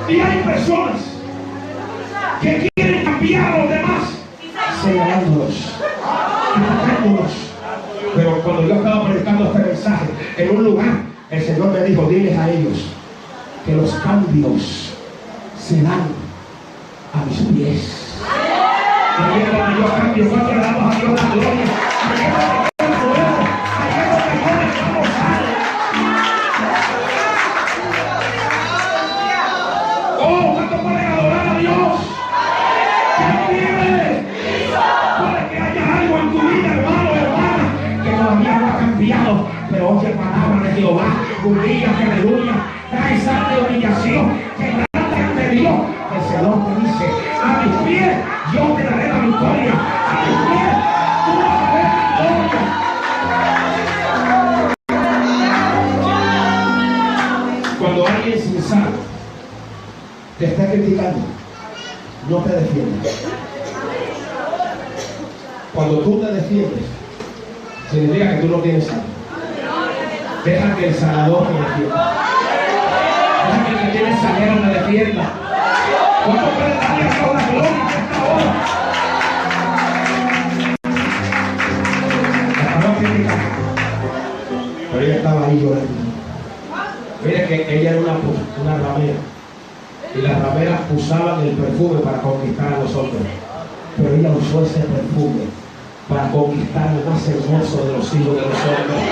Y hay personas que quieren cambiar a los demás, señalándolos, atacándolos. Pero cuando yo estaba predicando este mensaje en un lugar, el Señor me dijo: diles a ellos que los cambios se dan a mis pies. Ahí es donde yo cambio. Cuando le damos a Dios la gloria, ahí es donde yo le puedo, ahí es donde yo le damos sal. Oh, ¿cuánto pueden adorar a Dios? Puede que haya algo en tu vida, hermano, hermana, que todavía no ha cambiado, pero oye palabra de Jehová, humíllate, aleluya, trae sal de humillación, quebrante ante Dios. El Señor te dice: a mis pies yo te daré la victoria, a mis pies tú vas a ver la gloria. Cuando alguien sin sal te está criticando, no te defiendas. Cuando tú te defiendes, significa que tú no tienes sal. Deja que el sanador te defienda. Deja que el que tiene salero te defienda. ¿Cuánto puedes darle a Dios la gloria en esta hora? La estaba criticando, pero ella estaba ahí llorando. Mira que ella era una ramera. Y las rameras usaban el perfume para conquistar a los hombres, pero ella usó ese perfume para conquistar el más hermoso de los hijos de los hombres.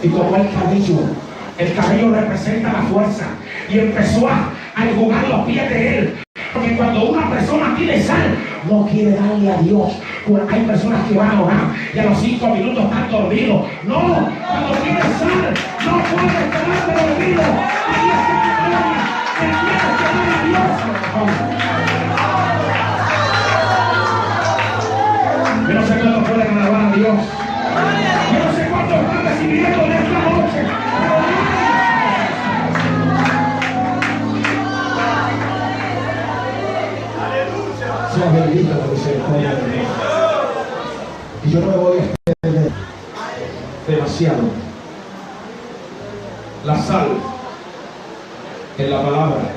Y tomó el cabello representa la fuerza, y empezó a enjugar los pies de él Porque cuando una persona tiene sal, no quiere darle a Dios. Hay personas que van a orar y a los 5 minutos están dormidos. No, cuando tienes sal, no puedes quedarte dormido. Ahí es que te tienes que dar a Dios. Yo no sé cuántos pueden alabar a Dios. Yo no sé cuántos están recibiendo en esta noche. Sea bendito la misericordia de Dios. Y yo no me voy a extender demasiado. La sal en la palabra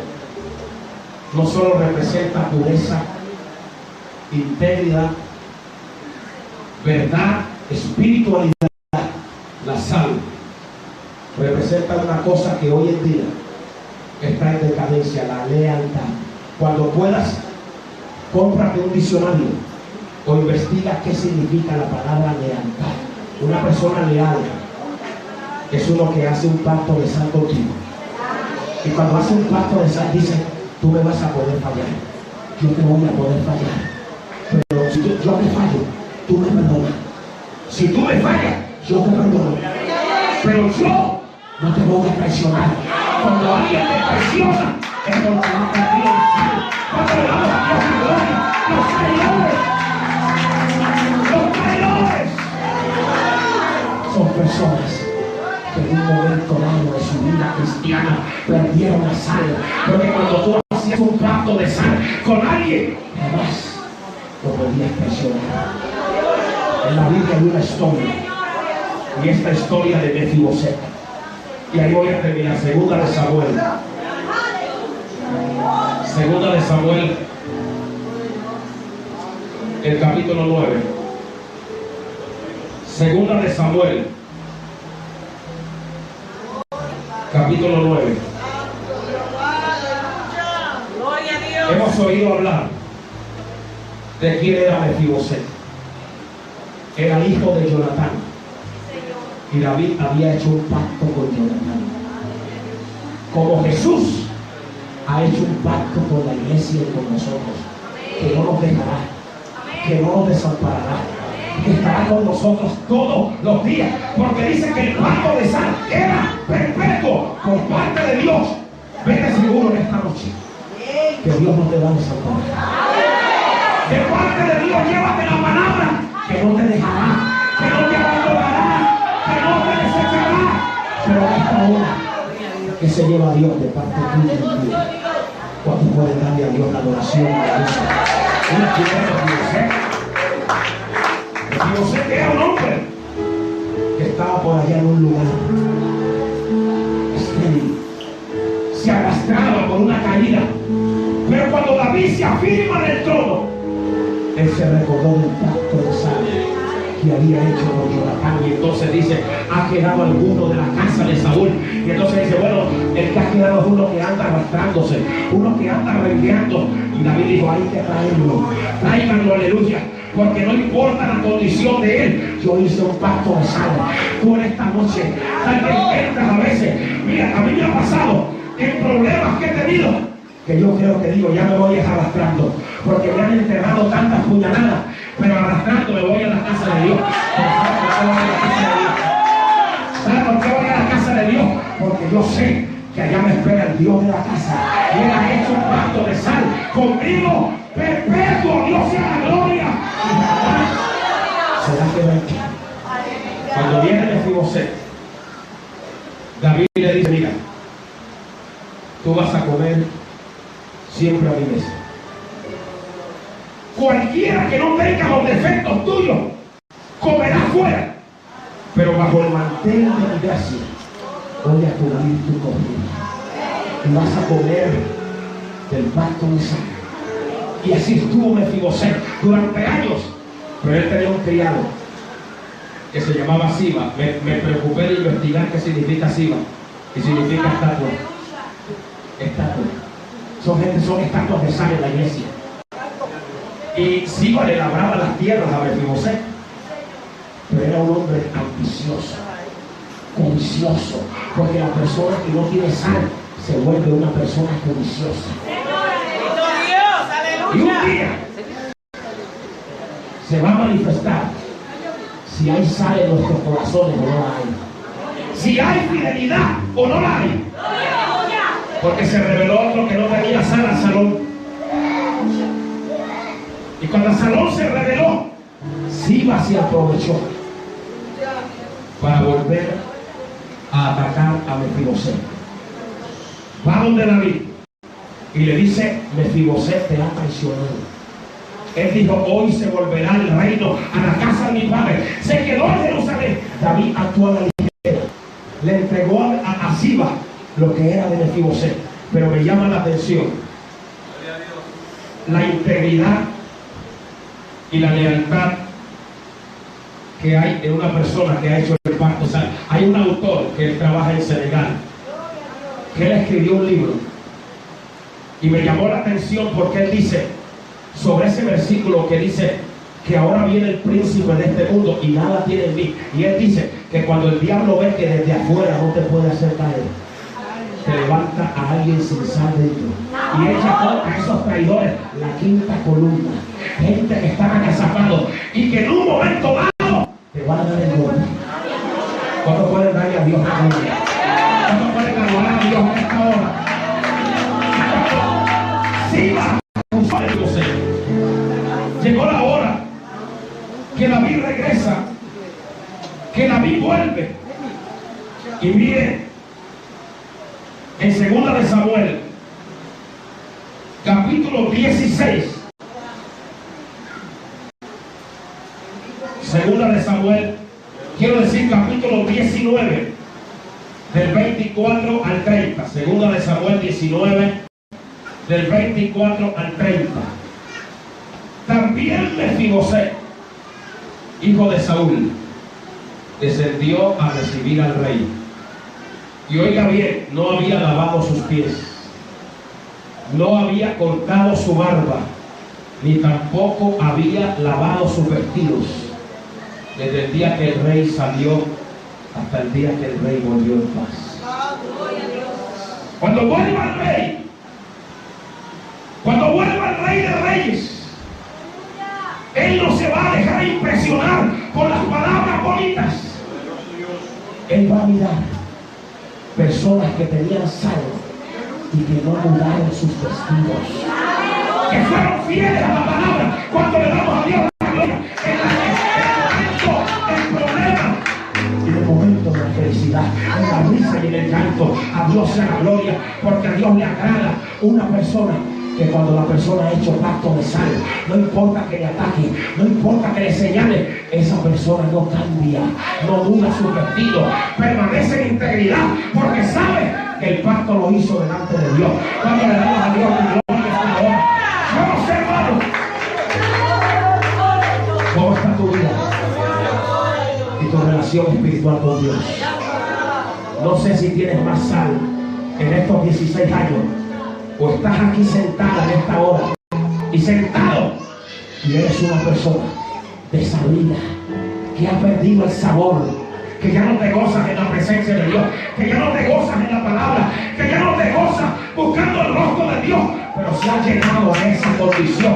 no solo representa pureza, integridad, verdad, espiritualidad. La sal representa una cosa que hoy en día está en decadencia, la lealtad. Cuando puedas, cómprate un diccionario o investiga qué significa la palabra lealtad. Una persona leal es uno que hace un pacto de sal contigo. Y cuando hace un pacto de sal dice, tú me vas a poder fallar, yo te voy a poder fallar, pero si yo me fallo, tú me perdonas. Si tú me fallas, yo te perdono, pero yo no te voy a traicionar. Cuando alguien te traiciona, es porque no ha perdido el sal. Cuando le damos a Dios la gloria, los traidores son personas que en un momento dado de su vida cristiana perdieron la sal. Porque cuando tú hacías un pacto de sal con alguien, jamás lo podías traicionar. En la Biblia hay una historia, y esta historia de Mefiboset, y ahí voy a terminar. Segunda de Samuel, el capítulo 9. Segunda de Samuel, capítulo 9. Gloria a Dios. Hemos oído hablar de quién era Mefiboset. Era hijo de Jonatán. Y David había hecho un pacto con Jonatán. Como Jesús ha hecho un pacto con la iglesia y con nosotros, que no nos dejará, que no nos desamparará, que estará con nosotros todos los días, porque dice que el pacto de sal era perpetuo por parte de Dios. Vete seguro en esta noche que Dios no te va a desamparar. De parte de Dios, llévate la palabra que no te dejará, que no te abandonará, que no te desechará. Pero en esta hora que se lleva a Dios de parte tuya y tuya, cuando puedes darle a Dios la adoración y la lucha. Una primera Mefiboset era un hombre que estaba por allá en un lugar estéril, se arrastraba por una caída. Pero cuando David se afirma en el trono, él se recordó del pacto de sangre que había hecho con Jonatán, y entonces dice, ha quedado alguno de la casa de Saúl. Y entonces dice, bueno, el que ha quedado es uno que anda arrastrándose, uno que anda rengueando. Y David dijo, hay que traerlo, tráiganlo, aleluya, porque no importa la condición de él, yo hice un pacto de sangre. Tú en esta noche, tal vez entras a veces, mira, a mí me ha pasado en problemas que he tenido, que yo creo que digo, ya me voy arrastrando, porque me han enterrado tantas puñaladas, pero arrastrando me voy a la casa de Dios. ¿Sabe por qué voy a la casa de Dios? Porque yo sé que allá me espera el Dios de la casa, y él ha hecho un pacto de sal conmigo, perpetuo. Dios sea la gloria, y jamás será quebrantado. Cuando viene Mefiboset, David le dice, mira, tú vas a comer siempre a mi mesa. Cualquiera que no tenga los defectos tuyos comerá fuera, pero bajo el mantel de mi gracia voy a cubrir tu comida y vas a comer del pacto de sangre. Y así estuvo Mefiboset durante años. Pero él tenía un criado que se llamaba Siba. Me preocupé de investigar qué significa Siba, y significa estatua. Estatua. Son estatuas de sal en la iglesia. Y Siba le labraba las tierras a Mefiboset, pero era un hombre ambicioso, codicioso, porque la persona que no tiene sal se vuelve una persona codiciosa. Y un día se va a manifestar si hay sal en nuestros corazones o no la hay. Si hay fidelidad o no la hay. Porque se reveló otro que no tenía sal a Salón. Y cuando Salón se reveló, Siba se aprovechó para volver a atacar a Mefiboset. Va donde David y le dice: Mefiboset te ha traicionado. Él dijo: hoy se volverá el reino a la casa de mi padre. Se quedó en Jerusalén. David actuó a la ligera. Le entregó a Siba lo que era de Mefiboset. Pero me llama la atención la integridad y la lealtad que hay en una persona que ha hecho el pacto. O sea, hay un autor que trabaja en Senegal, que él escribió un libro y me llamó la atención porque él dice sobre ese versículo que dice que ahora viene el príncipe de este mundo y nada tiene en mí. Y él dice que cuando el diablo ve que desde afuera no te puede hacer caer, te levanta a alguien sin sal dentro y echa a esos traidores la quinta columna, gente que están agazapados y que en un momento dado te van a dar el golpe. ¿Cuánto pueden darle a Dios la gloria? ¿Cuánto pueden adorar a Dios en esta hora? Siba llegó la hora que David regresa, que David vuelve. Y mire, en 2 de Samuel, capítulo 16. 2 de Samuel, quiero decir capítulo 19, del 24 al 30. 2 de Samuel 19, del 24 al 30. También Mefiboset, hijo de Saúl, descendió a recibir al rey. Y oiga bien, no había lavado sus pies, no había cortado su barba, ni tampoco había lavado sus vestidos, desde el día que el rey salió hasta el día que el rey volvió en paz. Cuando vuelva el rey, cuando vuelva el rey de reyes, él no se va a dejar impresionar con las palabras bonitas. Él va a mirar personas que tenían sal y que no mudaron sus vestidos, que fueron fieles a la palabra. Cuando le damos a Dios la gloria en el momento del problema y en el momento de la felicidad, en la risa y en el canto, a Dios sea la gloria, porque a Dios le agrada una persona que cuando la persona ha hecho pacto de sal, no importa que le ataque, no importa que le señale, esa persona no cambia, no muda su vestido, permanece en integridad, porque sabe que el pacto lo hizo delante de Dios. Cuando le damos a Dios la gloria esta hora, vamos, hermano. ¿Cómo está tu vida y tu relación espiritual con Dios? No sé si tienes más sal en estos 16 años, o estás aquí sentada en esta hora y sentado y eres una persona desabrida, que ha perdido el sabor, que ya no te gozas en la presencia de Dios, que ya no te gozas en la palabra, que ya no te gozas buscando el rostro de Dios. Pero si has llegado a esa condición,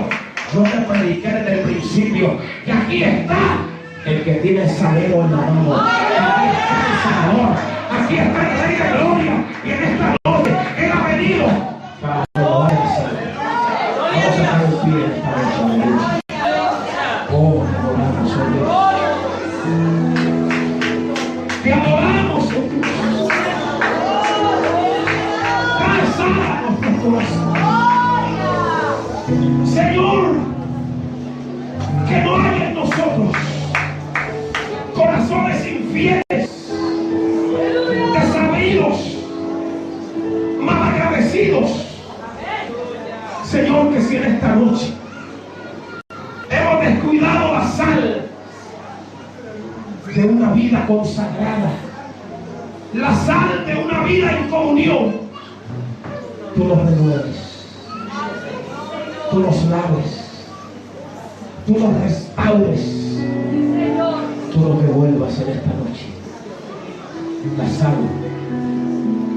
yo te prediqué desde el principio que aquí está el que tiene el salero en la mano, aquí está el Salvador, aquí está el Rey de Gloria, y en esta noche Él ha venido para probar el salero. Vamos a estar en pie en esta noche. Oh, adoramos a Dios. Te adoramos, oh Dios. Trae sana nuestros corazones. Señor, que no haya en nosotros corazones infieles, desabridos, malagradecidos. Señor, que si en esta noche hemos descuidado la sal de una vida consagrada, la sal de una vida en comunión, tú nos renueves, tú nos laves, tú nos restaures, tú nos devuelvas en esta noche la sal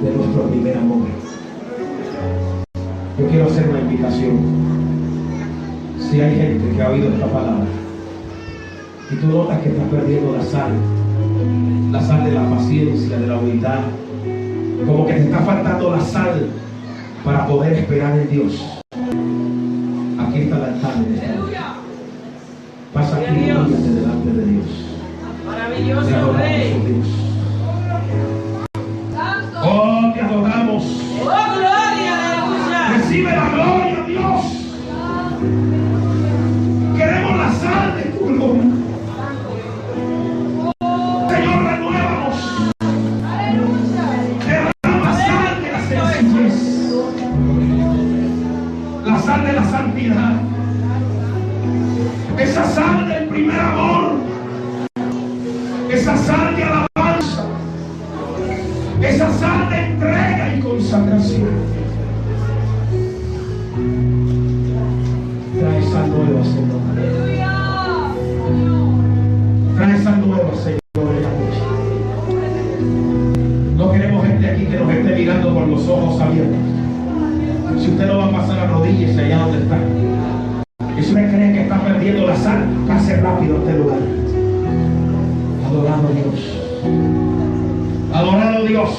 de nuestro primer amor. Yo quiero hacer una invitación. Si hay gente que ha oído esta palabra y tú notas que estás perdiendo la sal de la paciencia, de la humildad, como que te está faltando la sal para poder esperar en Dios, aquí está el altar de esta noche. Pasa aquí y humíllate delante de Dios. Maravilloso Te adoramos, Rey. oh Dios. Oh, te adoramos. Oh, gloria, aleluya. Recibe la gloria, Dios. Queremos la sal de tu gloria. Señor, renuévanos. Derrama sal de la sencillez, la sal de la santidad, esa sal del primer amor, esa sal de alabanza, esa sal de entrega y consagración. Trae sal nueva, Señor. Trae sal nueva, Señor, en la noche. No queremos gente aquí que nos esté mirando con los ojos abiertos. Si usted no va a pasar a rodillas allá donde está, y si usted cree que está perdiendo la sal, pase rápido a este lugar. Adorado Dios. Adorado Dios.